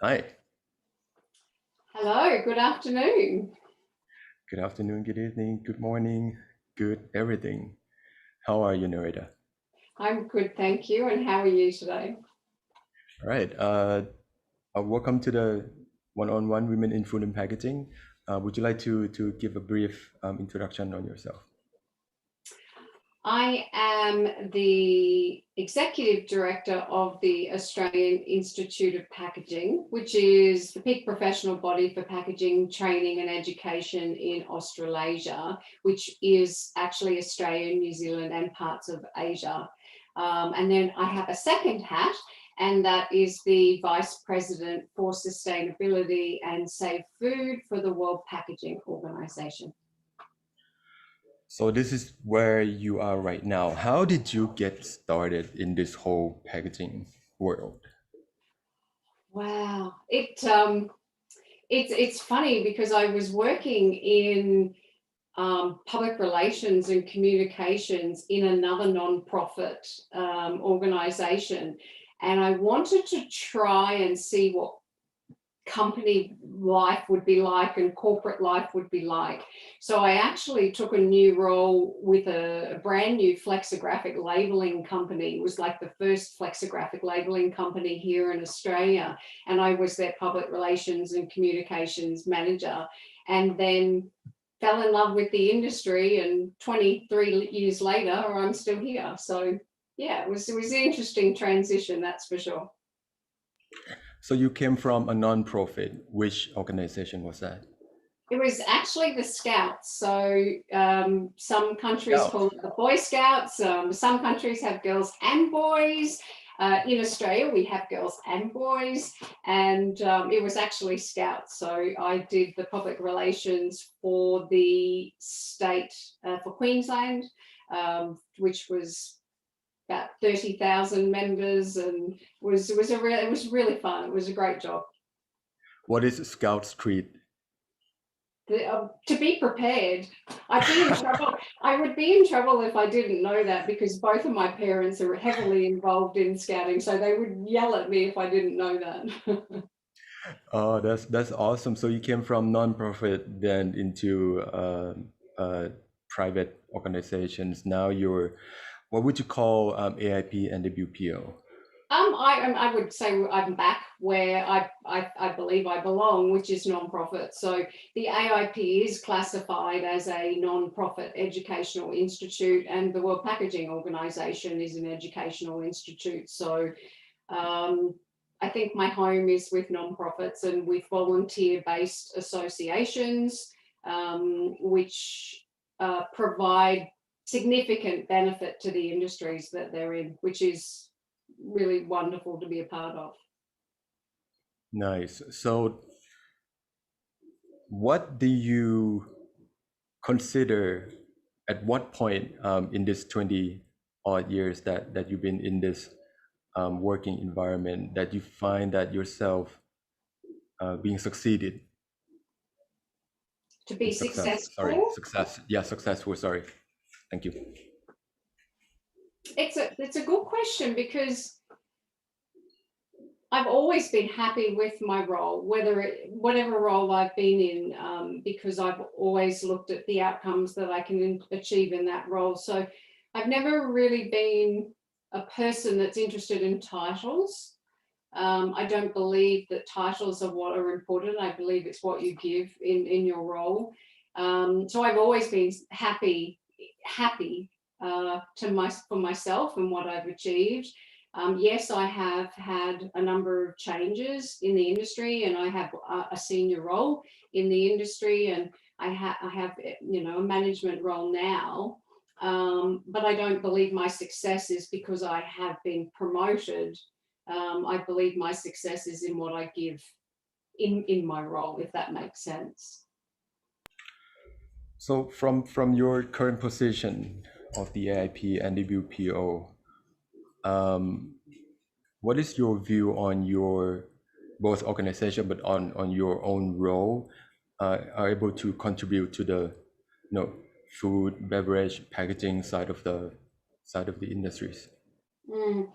Hi. Hello, good afternoon. Good afternoon, good evening, good morning, good everything. How are you, Nerida? I'm good, thank you. And how are you today? All right. Welcome to the one-on-one Women in Food and Packaging. Would you like to give a brief introduction on yourself? I am the Executive Director of the Australian Institute of Packaging, which is the peak professional body for packaging training and education in Australasia, which is actually Australia, New Zealand, and parts of Asia. And then I have a second hat, and that is the Vice President for Sustainability and Safe Food for the World Packaging Organization. So this is where you are right now. How did you get started in this whole packaging world? Wow, it's funny because I was working in public relations and communications in another non-profit organization, and I wanted to try and see what company life would be like and corporate life would be like. So I actually took a new role with a brand new flexographic labeling company. It was like the first flexographic labeling company here in Australia. And I was their public relations and communications manager. And then fell in love with the industry, and 23 years later I'm still here. So yeah, it was an interesting transition, that's for sure. So you came from a non-profit. Which organization was that? It was actually the Scouts. So some countries Scout. call it the Boy Scouts. Some countries have girls and boys. In Australia, we have girls and boys, and it was actually Scouts. So I did the public relations for the state for Queensland, which was about 30,000 members, and it was really fun. It was a great job. What is Scout Street? To be prepared. I'd be in trouble. I would be in trouble if I didn't know that, because both of my parents are heavily involved in scouting, so they would yell at me if I didn't know that. Oh, that's awesome. So you came from non-profit then into private organizations. Now you're, what would you call AIP and WPO? I would say I'm back where I believe I belong, which is non-profit. So the AIP is classified as a non-profit educational institute, and the World Packaging Organization is an educational institute. So I think my home is with nonprofits and with volunteer-based associations, which provide significant benefit to the industries that they're in, which is really wonderful to be a part of. Nice. So what do you consider at what point in this 20 odd years that you've been in this working environment that you find that yourself being succeeded To be successful, success. Yeah, successful. Sorry. Thank you. it's a good question, because I've always been happy with my role, whatever role I've been in, because I've always looked at the outcomes that I can achieve in that role. So I've never really been a person that's interested in titles. I don't believe that titles are what are important. I believe it's what you give in your role. So I've always been happy for myself and what I've achieved. Yes, I have had a number of changes in the industry, and I have a senior role in the industry, and I have a management role now. But I don't believe my success is because I have been promoted. I believe my success is in what I give in my role, if that makes sense. So from your current position of the AIP and the WPO, um, what is your view on your both organization but on your own role are able to contribute to the food, beverage, packaging side of the industries? Mm.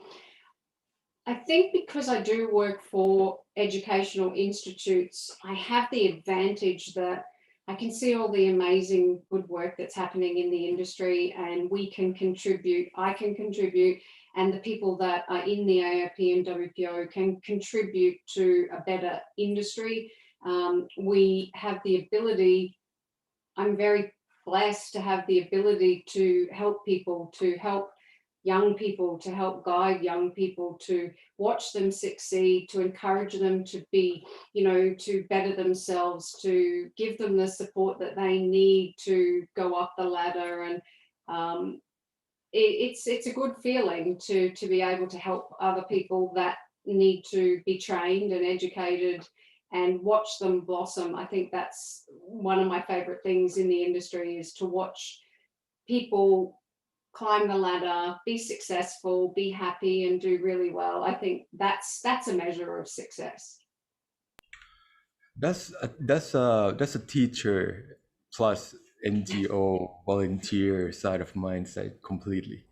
I think because I do work for educational institutes, I have the advantage that I can see all the amazing good work that's happening in the industry, and we can contribute, I can contribute, and the people that are in the AIP and WPO can contribute to a better industry. We have the ability, I'm very blessed to have the ability to help people, to help young people, to help guide young people, to watch them succeed, to encourage them to be, to better themselves, to give them the support that they need to go up the ladder. And it's a good feeling to be able to help other people that need to be trained and educated and watch them blossom. I think that's one of my favorite things in the industry, is to watch people climb the ladder, be successful, be happy, and do really well. I think that's a measure of success. That's a teacher plus NGO volunteer side of mindset completely.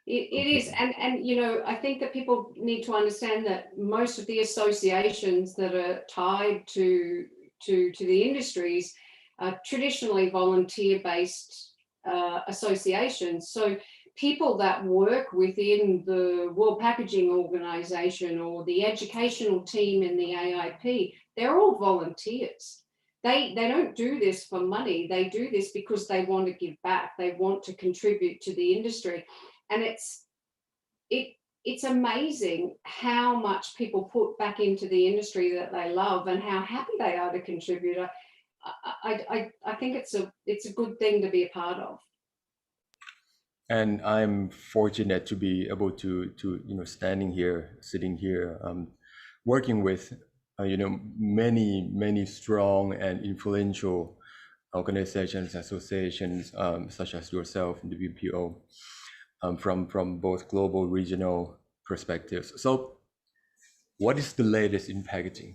It is, Completely. and I think that people need to understand that most of the associations that are tied to the industries are traditionally volunteer-based associations. So people that work within the World Packaging Organization or the educational team in the AIP, they're all volunteers. They don't do this for money. They do this because they want to give back. They want to contribute to the industry. And it's amazing how much people put back into the industry that they love and how happy they are to contribute. I think it's a good thing to be a part of. And I'm fortunate to be able to standing here, sitting here, working with many strong and influential organizations, associations, such as yourself in the WPO, from both global, regional perspectives. So, what is the latest in packaging?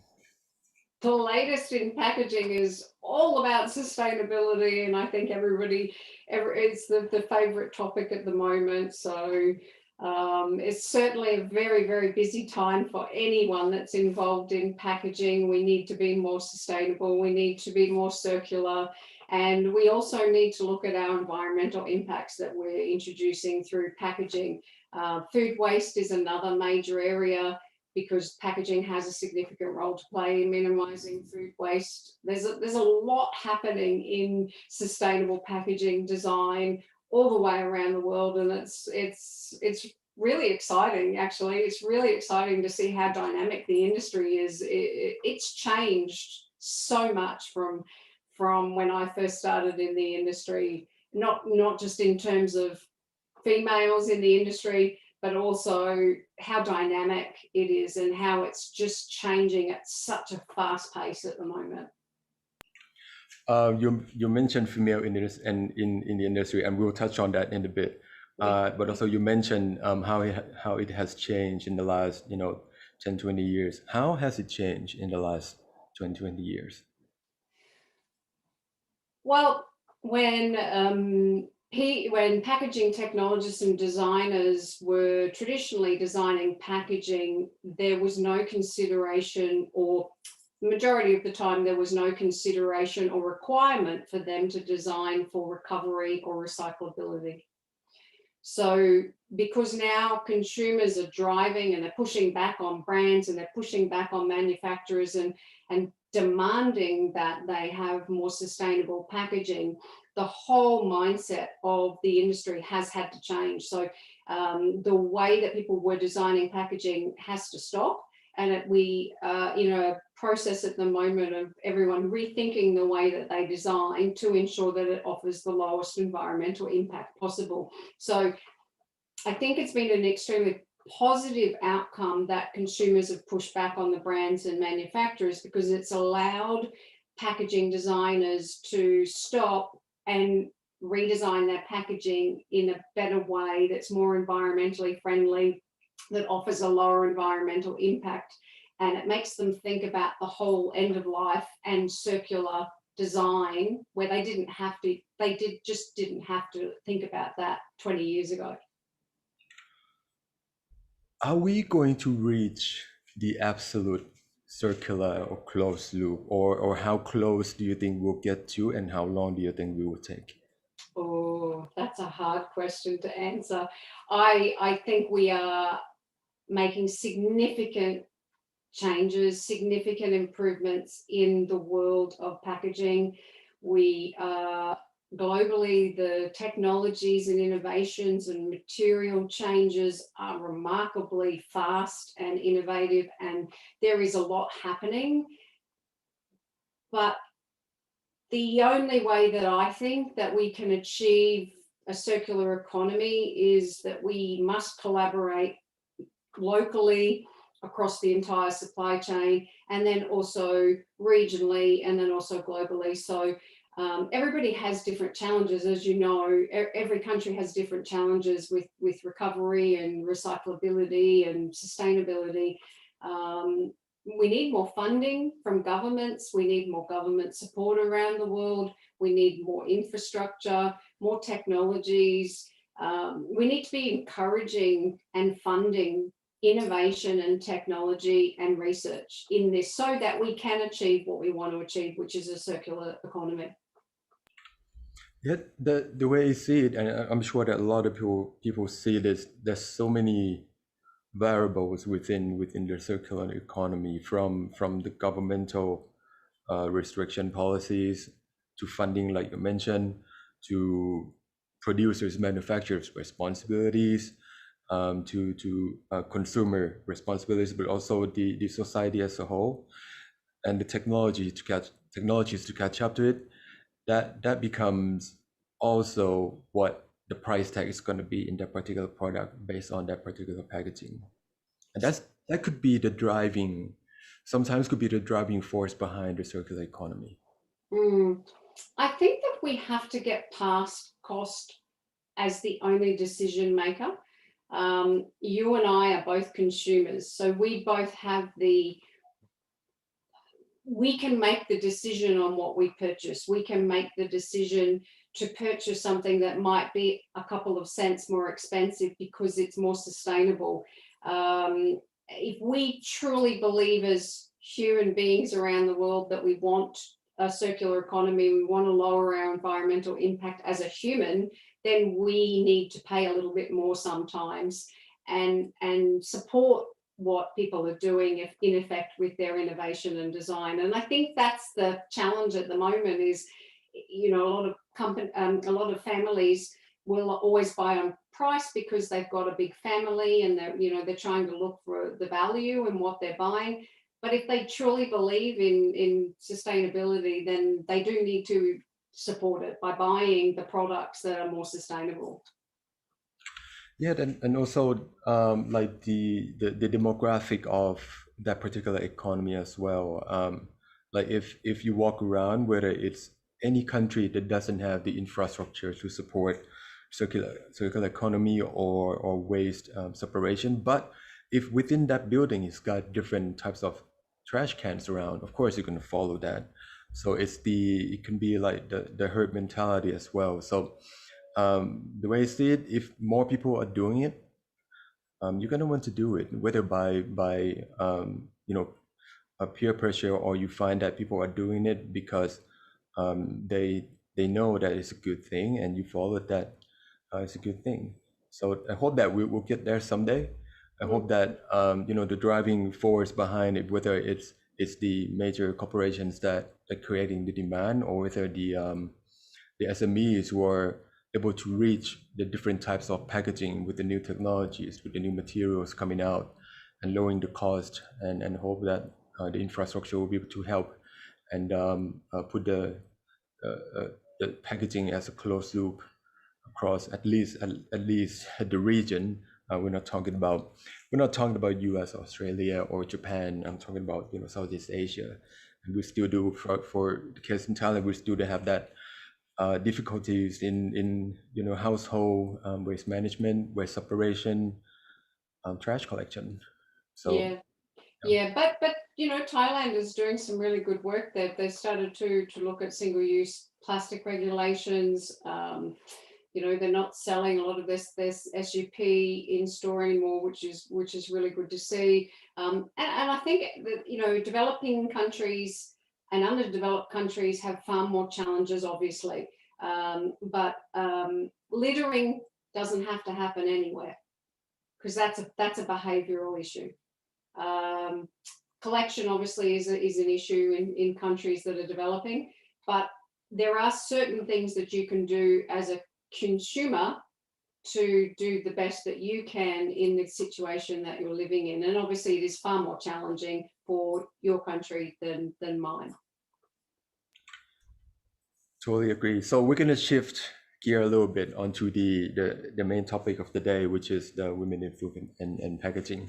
The latest in packaging is all about sustainability, and I think it's the favorite topic at the moment. So it's certainly a very, very busy time for anyone that's involved in packaging. We need to be more sustainable, we need to be more circular, and we also need to look at our environmental impacts that we're introducing through packaging. Food waste is another major area, because packaging has a significant role to play in minimizing food waste. There's a lot happening in sustainable packaging design all the way around the world, and it's really exciting. Actually, it's really exciting to see how dynamic the industry is. It's changed so much from when I first started in the industry, not just in terms of females in the industry, but also how dynamic it is and how it's just changing at such a fast pace at the moment. You mentioned female in the industry, and we'll touch on that in a bit. But also you mentioned how it has changed in the last 10-20 years. How has it changed in the last 20 years? Well, when packaging technologists and designers were traditionally designing packaging, there was no consideration, or the majority of the time there was no consideration or requirement for them to design for recovery or recyclability. So because now consumers are driving and they're pushing back on brands and they're pushing back on manufacturers and demanding that they have more sustainable packaging, the whole mindset of the industry has had to change. So the way that people were designing packaging has to stop. And we are in a process at the moment of everyone rethinking the way that they design to ensure that it offers the lowest environmental impact possible. So I think it's been an extremely positive outcome that consumers have pushed back on the brands and manufacturers, because it's allowed packaging designers to stop and redesign their packaging in a better way that's more environmentally friendly, that offers a lower environmental impact, and it makes them think about the whole end of life and circular design, where they didn't have to think about that 20 years ago. Are we going to reach the absolute circular or closed loop, or how close do you think we'll get to, and how long do you think we will take? Oh, that's a hard question to answer. I think we are making significant changes, significant improvements in the world of packaging. We globally, the technologies and innovations and material changes are remarkably fast and innovative, and there is a lot happening. But the only way that I think that we can achieve a circular economy is that we must collaborate locally across the entire supply chain, and then also regionally, and then also globally. So everybody has different challenges, as you know. Every country has different challenges with recovery and recyclability and sustainability. We need more funding from governments. We need more government support around the world. We need more infrastructure, more technologies. We need to be encouraging and funding innovation and technology and research in this so that we can achieve what we want to achieve, which is a circular economy. Yeah, the way I see it, and I'm sure that a lot of people see this, there's so many variables within the circular economy, from the governmental restriction policies to funding, like you mentioned, to producers, manufacturers' responsibilities, to consumer responsibilities, but also the society as a whole, and the technologies to catch up to it. That becomes also what the price tag is going to be in that particular product based on that particular packaging. And that could be the driving, sometimes could be the driving force behind the circular economy. I think that we have to get past cost as the only decision maker. You and I are both consumers, so we both have we can make the decision on what we purchase. We can make the decision to purchase something that might be a couple of cents more expensive because it's more sustainable. If we truly believe as human beings around the world that we want a circular economy, we want to lower our environmental impact as a human, then we need to pay a little bit more sometimes and support what people are doing in effect with their innovation and design. And I think that's the challenge at the moment is, you know, a lot of families will always buy on price because they've got a big family and they're trying to look for the value in what they're buying. But if they truly believe in sustainability, then they do need to support it by buying the products that are more sustainable. Yeah, and also like the demographic of that particular economy as well. Like if you walk around, whether it's any country that doesn't have the infrastructure to support circular economy or waste separation, but if within that building it's got different types of trash cans around, of course you're going to follow that. So it can be like the herd mentality as well. So the way I see it, if more people are doing it, you're gonna want to do it, whether by a peer pressure, or you find that people are doing it because they know that it's a good thing, and you follow that it's a good thing. So I hope that we will get there someday. I hope that the driving force behind it, whether it's the major corporations that are creating the demand, or whether the SMEs who are able to reach the different types of packaging with the new technologies, with the new materials coming out, and lowering the cost, and hope that the infrastructure will be able to help and put the packaging as a closed loop across at least the region. We're not talking about US, Australia, or Japan. I'm talking about Southeast Asia, and we still do for the case in Thailand. We still have that difficulties in household waste management, waste separation, trash collection. So yeah, but Thailand is doing some really good work there. They started to look at single-use plastic regulations. You know, they're not selling a lot of this SUP in store anymore, which is really good to see. And I think that, you know, developing countries and underdeveloped countries have far more challenges, obviously. But littering doesn't have to happen anywhere, because that's a behavioural issue. Collection obviously is an issue in countries that are developing, but there are certain things that you can do as a consumer to do the best that you can in the situation that you're living in. And obviously it is far more challenging for your country than mine. Totally agree. So we're going to shift gear a little bit onto the main topic of the day, which is the women in food and packaging.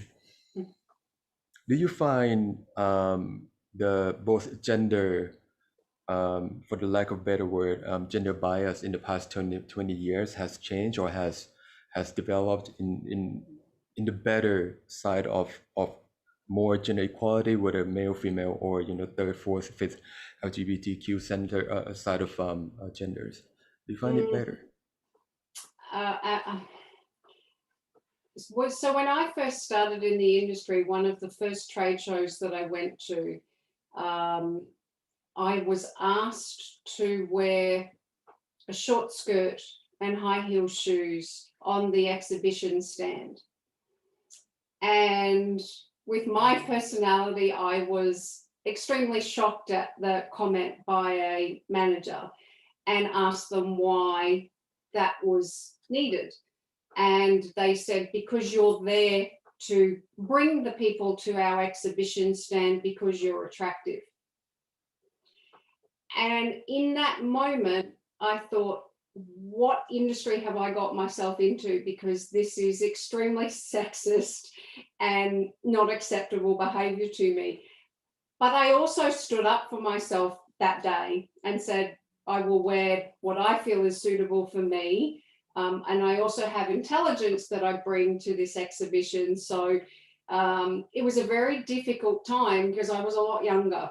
Do you find the both gender, for the lack of better word, gender bias in the past 20 years has changed or has developed in the better side of more gender equality, whether male, female, or, you know, third, fourth, fifth LGBTQ center side of genders? Do you find it better? So when I first started in the industry, one of the first trade shows that I went to, I was asked to wear a short skirt and high heel shoes on the exhibition stand. And with my personality, I was extremely shocked at the comment by a manager and asked them why that was needed. And they said, because you're there to bring the people to our exhibition stand because you're attractive. And in that moment, I thought, what industry have I got myself into? Because this is extremely sexist and not acceptable behavior to me. But I also stood up for myself that day and said, I will wear what I feel is suitable for me. And I also have intelligence that I bring to this exhibition. So it was a very difficult time because I was a lot younger.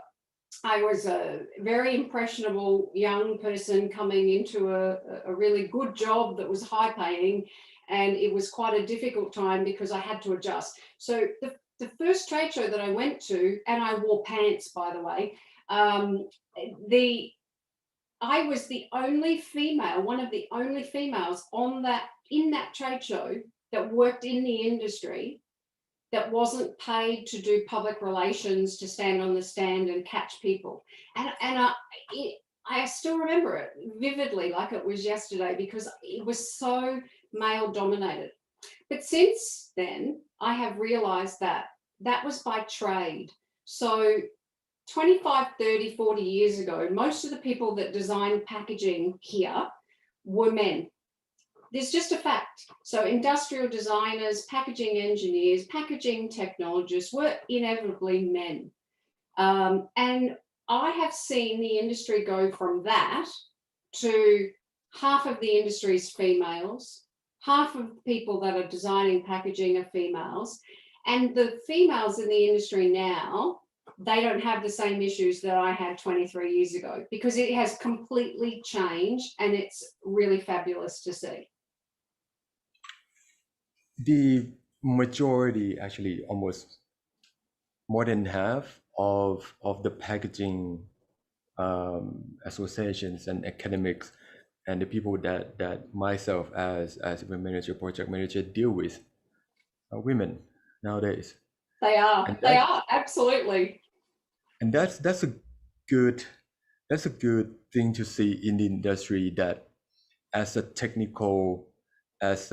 I was a very impressionable young person coming into a really good job that was high paying. And it was quite a difficult time because I had to adjust. So the first trade show that I went to, and I wore pants, by the way, I was the only female, one of the only females in that trade show that worked in the industry that wasn't paid to do public relations, to stand on the stand and catch people. And I still remember it vividly, like it was yesterday, because it was so male dominated. But since then, I have realized that was by trade. So 25, 30, 40 years ago, most of the people that designed packaging here were men. There's just a fact. So industrial designers, packaging engineers, packaging technologists were inevitably men. And I have seen the industry go from that to half of the industry is females, half of the people that are designing packaging are females, and the females in the industry now, they don't have the same issues that I had 23 years ago, because it has completely changed and it's really fabulous to see. The majority, actually almost more than half of the packaging associations and academics and the people that myself as a manager, project manager deal with are women nowadays. They are, absolutely. And that's a good thing to see in the industry, that as a technical, as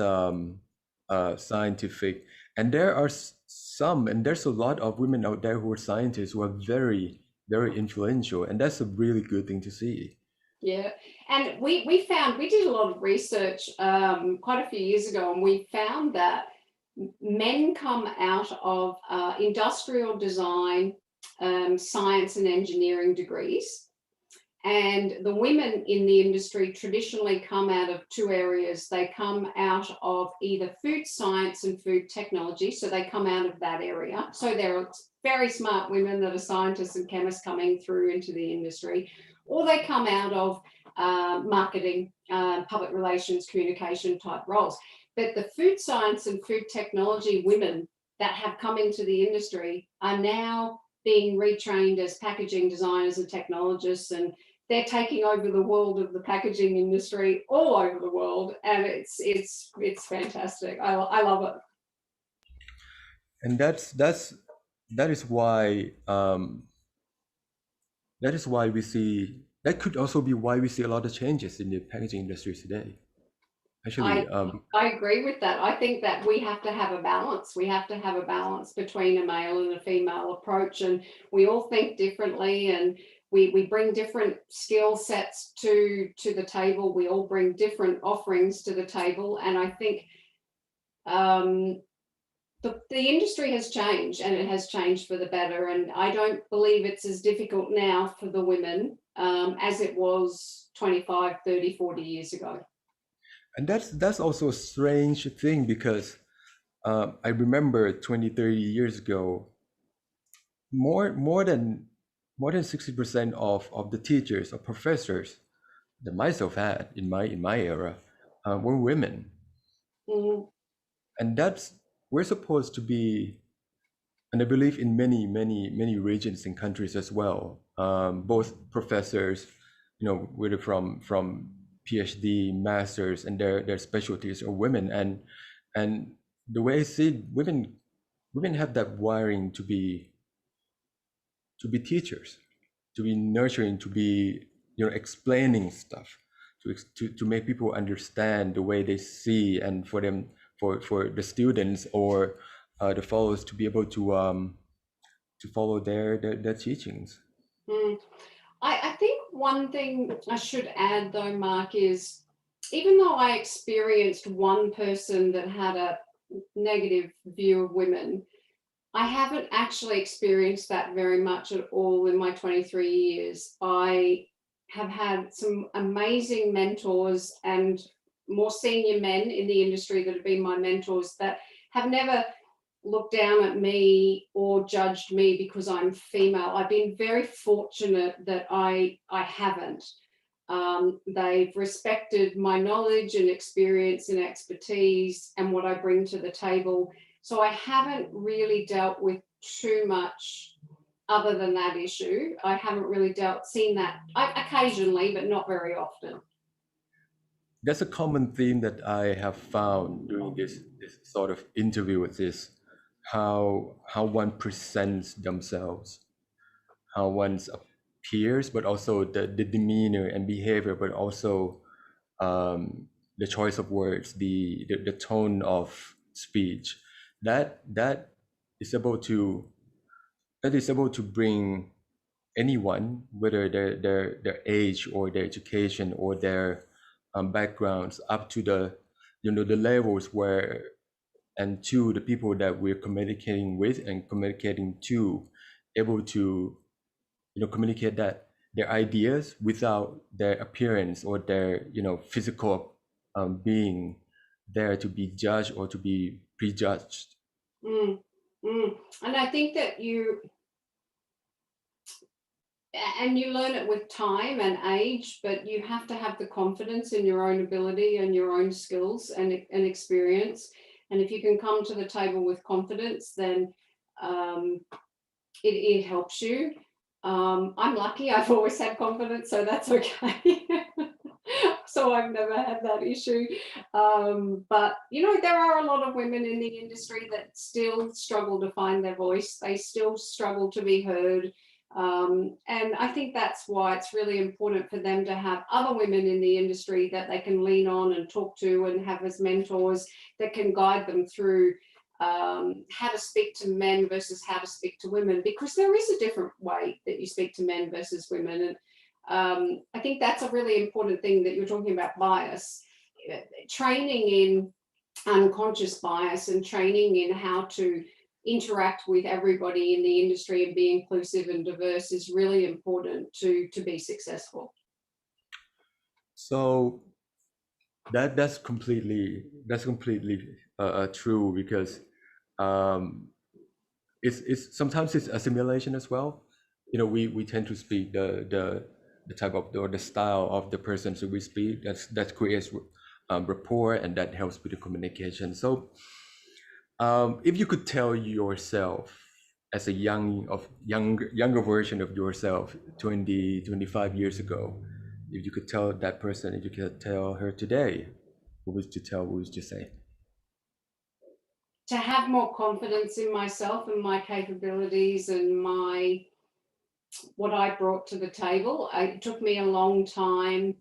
scientific, and there's a lot of women out there who are scientists who are very, very influential, and that's a really good thing to see. Yeah, and we did a lot of research quite a few years ago, and we found that men come out of industrial design, science and engineering degrees, and the women in the industry traditionally come out of two areas. They come out of either food science and food technology, so they come out of that area. So there are very smart women that are scientists and chemists coming through into the industry, or they come out of marketing, public relations, communication type roles. But the food science and food technology women that have come into the industry are now being retrained as packaging designers and technologists, and they're taking over the world of the packaging industry all over the world, and it's fantastic. I love it. And that is why we see, that could also be why we see a lot of changes in the packaging industry today. Actually, I agree with that. I think that we have to have a balance. We have to have a balance between a male and a female approach, and we all think differently, and we bring different skill sets to the table. We all bring different offerings to the table, and I think the industry has changed, and it has changed for the better, and I don't believe it's as difficult now for the women as it was 25, 30, 40 years ago. and that's also a strange thing, because I remember 20, 30 years ago, more than 60% of the teachers or professors that myself had in my era were women. Mm. And that's, we're supposed to be, and I believe in many regions and countries as well, both professors, whether from PhD, masters, and their specialties are women, and the way I see it, women have that wiring to be teachers, to be nurturing, to be explaining stuff, to make people understand the way they see, and for them, for the students or the followers to be able to follow their teachings. Mm. I think one thing I should add though, Mark, is even though I experienced one person that had a negative view of women, I haven't actually experienced that very much at all in my 23 years. I have had some amazing mentors and more senior men in the industry that have been my mentors that have never looked down at me or judged me because I'm female. I've been very fortunate that I haven't. They've respected my knowledge and experience and expertise and what I bring to the table. So I haven't really dealt with too much other than that issue. I haven't really seen that occasionally, but not very often. That's a common theme that I have found during this sort of interview, with this, how one presents themselves, how one's appears, but also the demeanor and behavior, but also the choice of words, the tone of speech, that is able to bring anyone, whether their age or their education or their backgrounds, up to the the levels where, and to the people that we're communicating with and communicating to, able to communicate that their ideas without their appearance or their physical being there to be judged or to be prejudged. Mm, mm. And I think that you learn it with time and age, but you have to have the confidence in your own ability and your own skills and experience. And if you can come to the table with confidence, then it helps you. I'm lucky, I've always had confidence, so that's okay. So I've never had that issue. But there are a lot of women in the industry that still struggle to find their voice. They still struggle to be heard. And I think that's why it's really important for them to have other women in the industry that they can lean on and talk to and have as mentors that can guide them through how to speak to men versus how to speak to women, because there is a different way that you speak to men versus women. And I think that's a really important thing that you're talking about, bias. Training in unconscious bias and training in how to interact with everybody in the industry and be inclusive and diverse is really important to be successful. So that's completely true, because it's sometimes it's assimilation as well. We tend to speak the the type of or the style of the person so we speak. That creates rapport, and that helps with the communication. So if you could tell yourself as a younger version of yourself 20, 25 years ago, if you could tell that person, if you could tell her today, what would you tell, what would you say? To have more confidence in myself and my capabilities and what I brought to the table. It took me a long time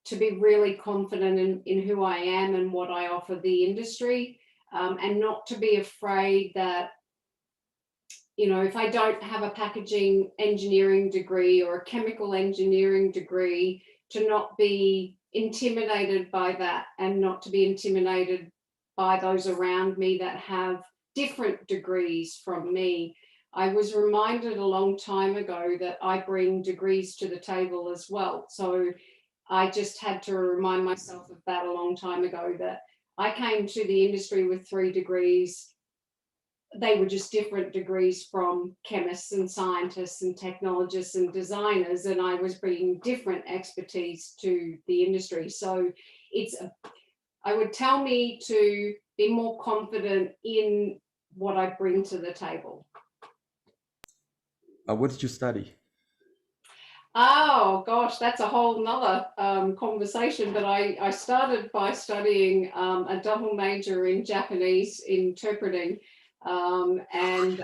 to be really confident in who I am and what I offer the industry, and not to be afraid that, if I don't have a packaging engineering degree or a chemical engineering degree, to not be intimidated by that, and not to be intimidated by those around me that have different degrees from me. I was reminded a long time ago that I bring degrees to the table as well. So I just had to remind myself of that a long time ago, that I came to the industry with 3 degrees. They were just different degrees from chemists and scientists and technologists and designers, and I was bringing different expertise to the industry. So I would tell me to be more confident in what I bring to the table. What did you study? Oh gosh, that's a whole nother conversation. But I started by studying a double major in Japanese interpreting, and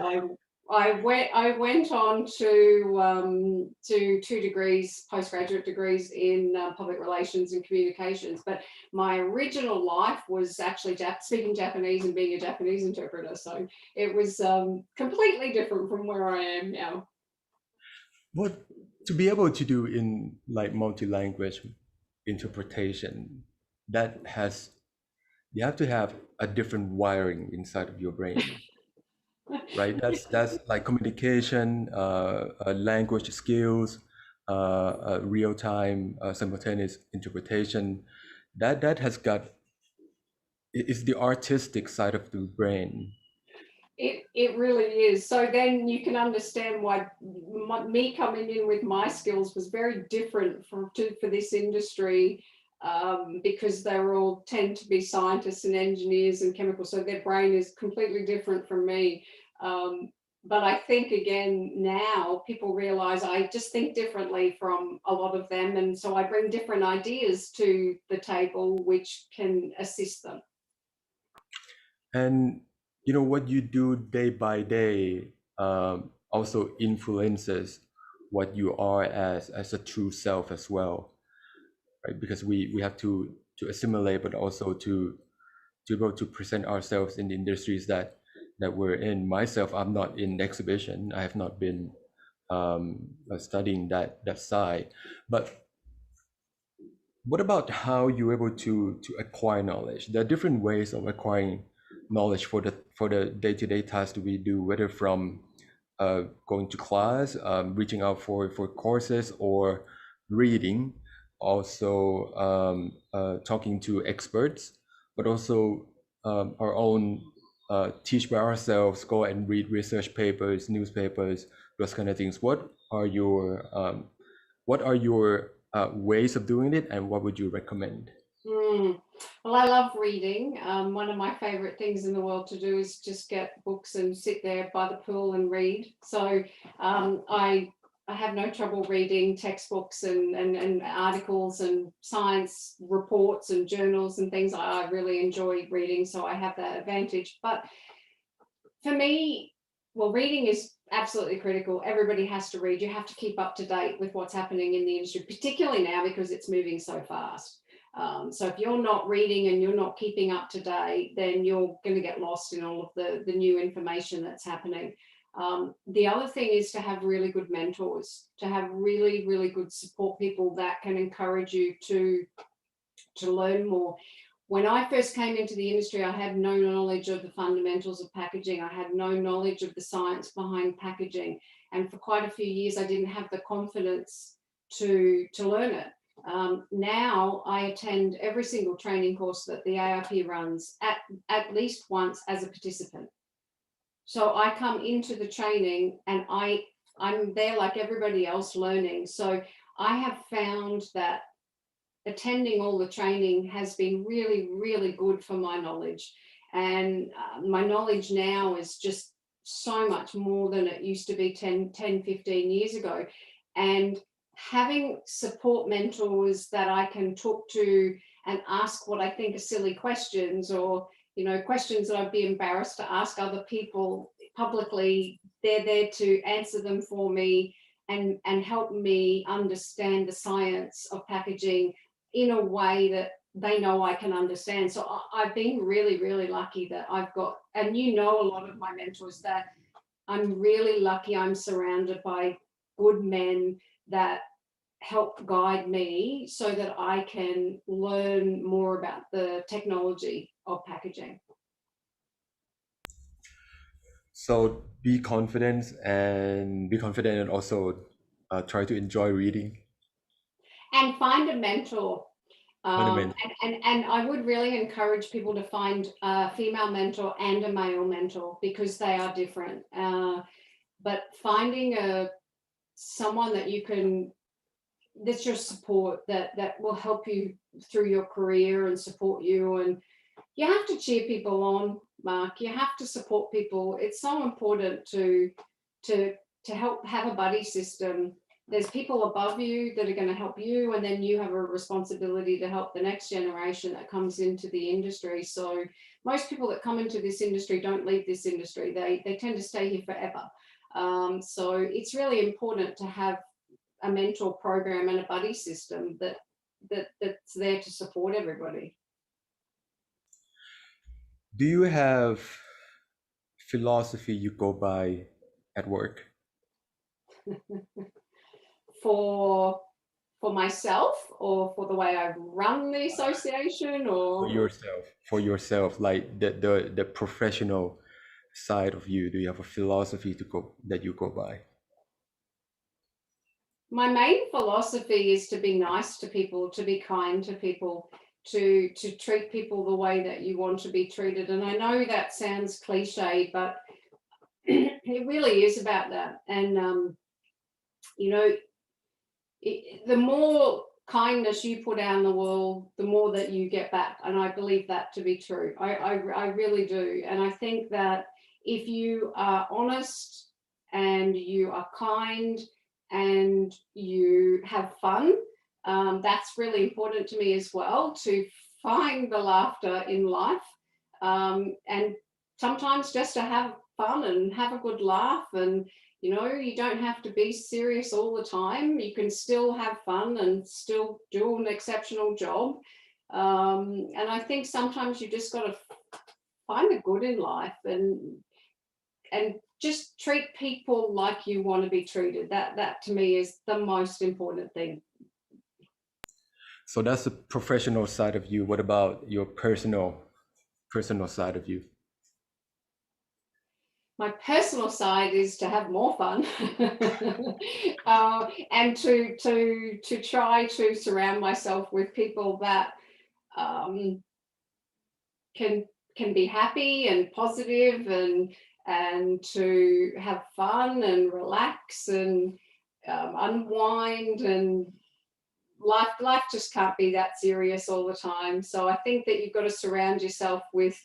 I went on to 2 degrees, postgraduate degrees in public relations and communications. But my original life was actually speaking Japanese and being a Japanese interpreter. So it was completely different from where I am now. What to be able to do in like multi-language interpretation, that has you have to have a different wiring inside of your brain, right? That's like communication, language skills, real-time, simultaneous interpretation. That has got is the artistic side of the brain. It really is. So then you can understand why me coming in with my skills was very different for this industry, because they all tend to be scientists and engineers and chemicals. So their brain is completely different from me. But I think again now people realize I just think differently from a lot of them, and so I bring different ideas to the table which can assist them. And what you do day by day also influences what you are as a true self as well, right? Because we have to assimilate, but also to be able to present ourselves in the industries that we're in. Myself, I'm not in exhibition. I have not been studying that side. But what about how you're able to acquire knowledge? There are different ways of acquiring knowledge for the day-to-day tasks that we do, whether from going to class, reaching out for courses, or reading, also talking to experts, but also our own teach by ourselves, go and read research papers, newspapers, those kind of things. What are your ways of doing it, and what would you recommend? Well, I love reading. One of my favorite things in the world to do is just get books and sit there by the pool and read. So I have no trouble reading textbooks and articles and science reports and journals and things. I really enjoy reading, so I have that advantage. But for me, well, reading is absolutely critical. Everybody has to read. You have to keep up to date with what's happening in the industry, particularly now because it's moving so fast. So if you're not reading and you're not keeping up to date, then you're going to get lost in all of the new information that's happening. The other thing is to have really good mentors, to have really, really good support people that can encourage you to learn more. When I first came into the industry, I had no knowledge of the fundamentals of packaging. I had no knowledge of the science behind packaging. And for quite a few years, I didn't have the confidence to learn it. Now I attend every single training course that the AIP runs at least once as a participant. So I come into the training and I'm there like everybody else learning. So I have found that attending all the training has been really, really good for my knowledge. And my knowledge now is just so much more than it used to be 15 years ago. And having support mentors that I can talk to and ask what I think are silly questions, or, you know, questions that I'd be embarrassed to ask other people publicly, they're there to answer them for me and help me understand the science of packaging in a way that they know I can understand. So I've been really, really lucky that I've got, and you know, a lot of my mentors, that I'm really lucky I'm surrounded by good men that help guide me so that I can learn more about the technology of packaging. So be confident and also try to enjoy reading. And find a mentor. Fundamental. And I would really encourage people to find a female mentor and a male mentor, because they are different. But finding someone that you can, that's your support, that will help you through your career and support you. And you have to cheer people on, Mark. You have to support people. It's so important to help have a buddy system. There's people above you that are going to help you, and then you have a responsibility to help the next generation that comes into the industry. So most people that come into this industry don't leave this industry. They tend to stay here forever. So it's really important to have a mentor program and a buddy system that's there to support everybody. Do you have philosophy you go by at work? For myself, or for the way I run the association, or For yourself, like the professional side of you. Do you have a philosophy that you go by? my main philosophy is to be nice to people, to be kind to people, to treat people the way that you want to be treated. And I know that sounds cliche, but it really is about that. And you know, the more kindness you put out in the world, the more that you get back. And I believe that to be true. I really do. And I think that if you are honest and you are kind and you have fun, that's really important to me as well, to find the laughter in life. And sometimes just to have fun and have a good laugh. And you know, you don't have to be serious all the time. You can still have fun and still do an exceptional job. And I think sometimes you just got to find the good in life, and just treat people like you want to be treated. That to me is the most important thing. So that's the professional side of you. What about your personal side of you? My personal side is to have more fun, and to try to surround myself with people that can be happy and positive, and to have fun and relax and unwind. And life just can't be that serious all the time. So I think that you've got to surround yourself with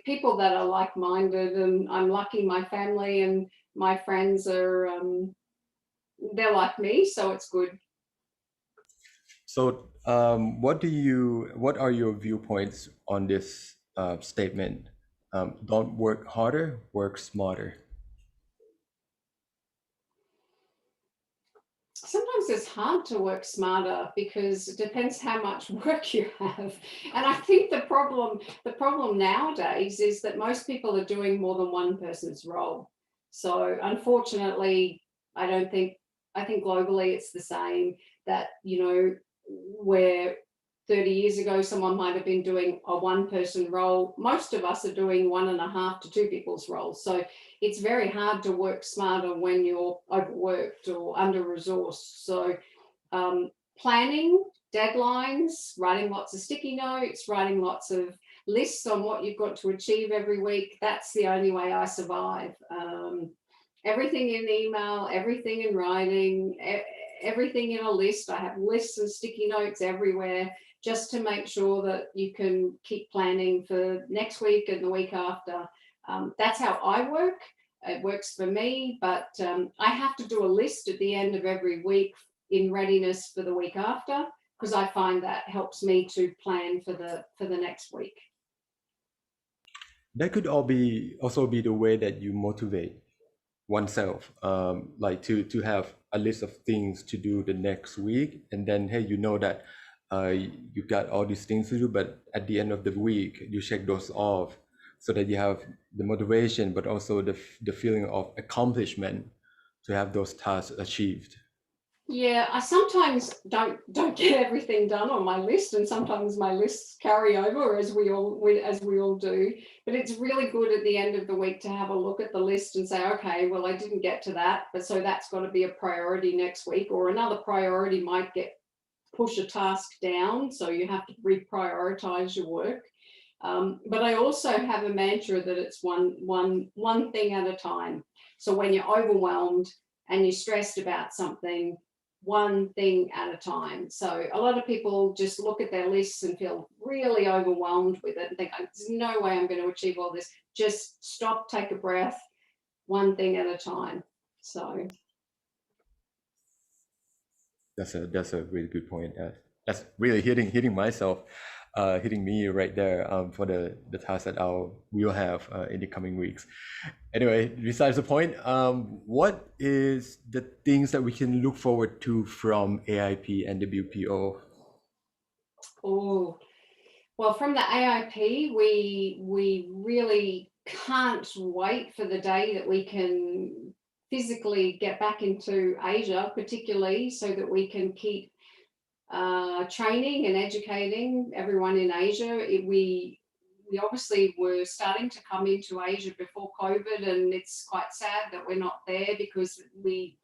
people that are like-minded. And I'm lucky my family and my friends are they're like me, so it's good. So what are your viewpoints on this statement? Don't work harder, work smarter. Sometimes it's hard to work smarter because it depends how much work you have. And I think the problem nowadays is that most people are doing more than one person's role. So unfortunately, I think globally it's the same, that, you know, where 30 years ago someone might have been doing a one-person role, most of us are doing 1.5 to 2 people's roles. So it's very hard to work smarter when you're overworked or under-resourced. So planning, deadlines, writing lots of sticky notes, writing lots of lists on what you've got to achieve every week, that's the only way I survive. Everything in email, everything in writing, everything in a list. I have lists and sticky notes everywhere just to make sure that you can keep planning for next week and the week after. That's how I work. It works for me, but I have to do a list at the end of every week in readiness for the week after, because I find that helps me to plan for the next week. That could also be the way that you motivate oneself, like to have a list of things to do the next week, and then hey, you know that you got all these things to do, but at the end of the week you check those off, so that you have the motivation, but also the feeling of accomplishment to have those tasks achieved. Yeah, I sometimes don't get everything done on my list, and sometimes my lists carry over, as we all do. But it's really good at the end of the week to have a look at the list and say, okay, well, I didn't get to that, but so that's got to be a priority next week, or another priority might push a task down, so you have to reprioritize your work. But I also have a mantra that it's one thing at a time. So when you're overwhelmed and you're stressed about something, one thing at a time. So a lot of people just look at their lists and feel really overwhelmed with it and think, there's no way I'm going to achieve all this. Just stop, take a breath, one thing at a time. So That's a really good point. That's really hitting myself, hitting me right there, for the task that we'll have in the coming weeks. Anyway, besides the point, what is the things that we can look forward to from AIP and WPO? Oh, well, from the AIP, we really can't wait for the day that we can physically get back into Asia, particularly so that we can keep training and educating everyone in Asia. We obviously were starting to come into Asia before COVID, and it's quite sad that we're not there, because we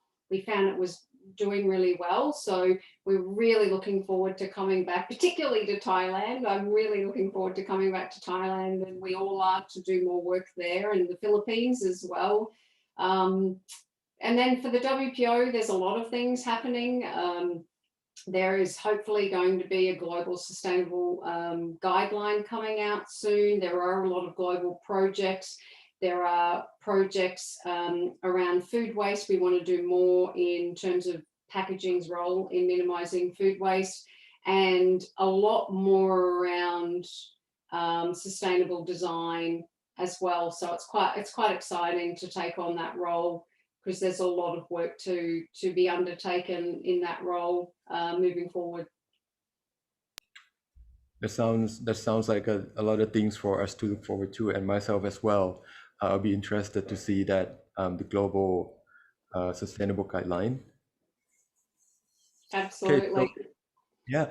found it was doing really well. So we're really looking forward to coming back, particularly to Thailand. I'm really looking forward to coming back to Thailand, and we all are, to do more work there, and the Philippines as well. And then for the WPO, there's a lot of things happening. There is hopefully going to be a global sustainable guideline coming out soon. There are a lot of global projects. There are projects around food waste. We want to do more in terms of packaging's role in minimising food waste, and a lot more around sustainable design as well. So it's quite exciting to take on that role, because there's a lot of work to be undertaken in that role moving forward. That sounds like a lot of things for us to look forward to, and myself as well. I'll be interested to see that the global sustainable guideline. Absolutely. Okay, so, yeah.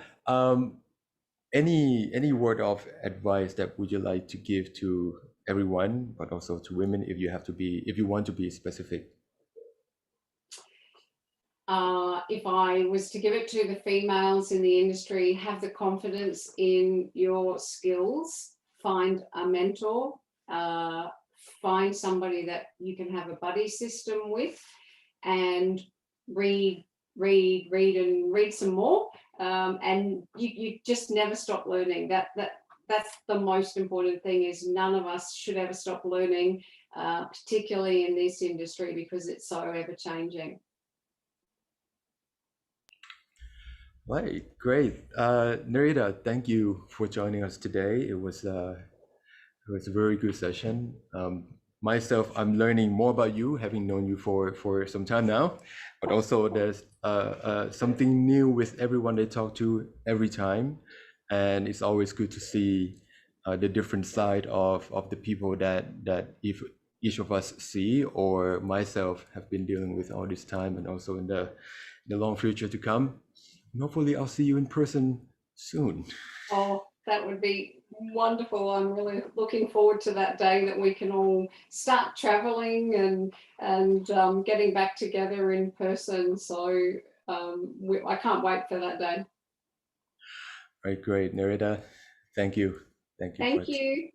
Any word of advice that would you like to give to everyone, but also to women, if you want to be specific? If I was to give it to the females in the industry, have the confidence in your skills, find a mentor, find somebody that you can have a buddy system with, and read some more, and you just never stop learning. That's the most important thing, is none of us should ever stop learning, particularly in this industry, because it's so ever changing. Right, great. Nerida, thank you for joining us today. It was a very good session. Myself, I'm learning more about you, having known you for some time now, but also there's something new with everyone they talk to every time, and it's always good to see the different side of the people that if each of us see, or myself have been dealing with all this time, and also in the long future to come. And hopefully I'll see you in person soon. Oh, that would be wonderful. I'm really looking forward to that day that we can all start traveling and getting back together in person. So I can't wait for that day. Right, great. Nerida, thank you. Thank you.